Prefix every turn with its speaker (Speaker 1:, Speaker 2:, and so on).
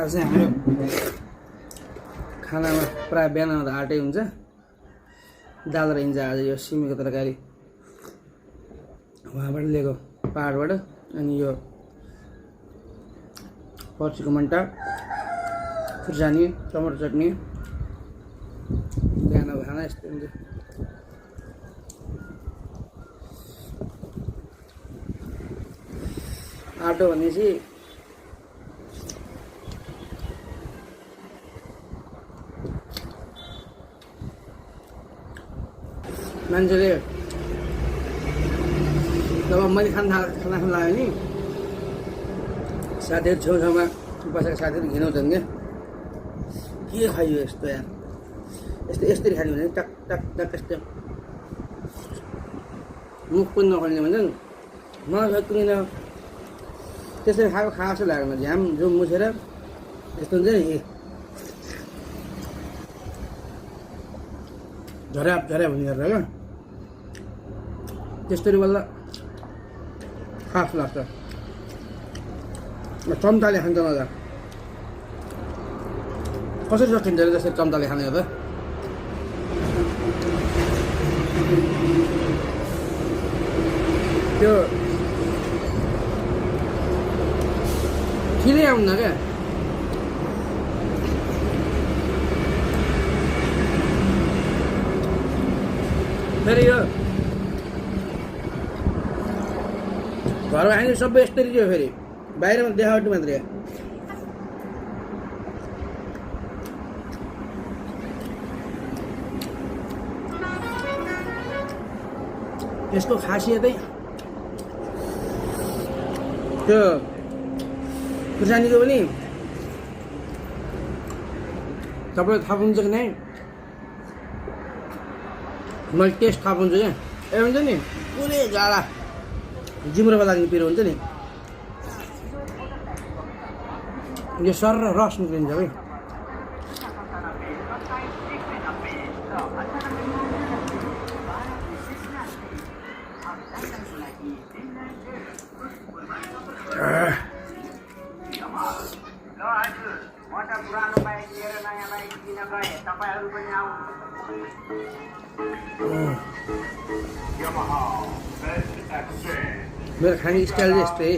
Speaker 1: आज चाहिँ हाम्रो खानामा प्रायः बिहानमा त आँटै हुन्छ। दाल रहन्छ आज यो सिमीको तरकारी उहाँबाट लिएको पहाडबाट। अनि यो पर्सीको मन्टा, खुर्सानी, टमाटर चटनी। बिहानको खाना यस्तो हुन्छ। आँटो भनेपछि मान्छेले जब मैले खाना खान लाग्यो नि साथीहरू छेउछाउमा बसेका साथीहरू घिनाउँछन् क्या, के खाइयो यस्तो यार, यसरी खाने भने टक टक टक यस्तो मुख पनि नखोल्ने भन्छन्। मलाई सकिँदैन त्यसरी खाएको जस्तो लागेन। झ्याम झुम मुछेर यस्तो हुन्छ नि झर्याप झर्याप हुने गरेर क्या, त्यस्तरी बल्ल खास लाग्छ। चम्चाले खान्छ मजा। कसरी सकिन्छ अरे त्यसरी चम्चाले खाने त? त्यो खिलै आउन्न क्या। फेरि यो घरमा खाने सबै यस्तरी थियो, फेरि बाहिरमा देखावटी मात्रै। यसको खासियतै त्यो खुर्सानीको पनि तपाईँले थाहा पाउनुहुन्छ कि नै, मैले टेस्ट थाहा पाउँछु क्या। ए हुन्छ नि पुरै गाडा जिम्रोमा लाग्ने पिरो हुन्छ नि, यो सर र रस निक्लिन्छ भाइ। मेरो खाने स्टाइल चाहिँ यस्तै।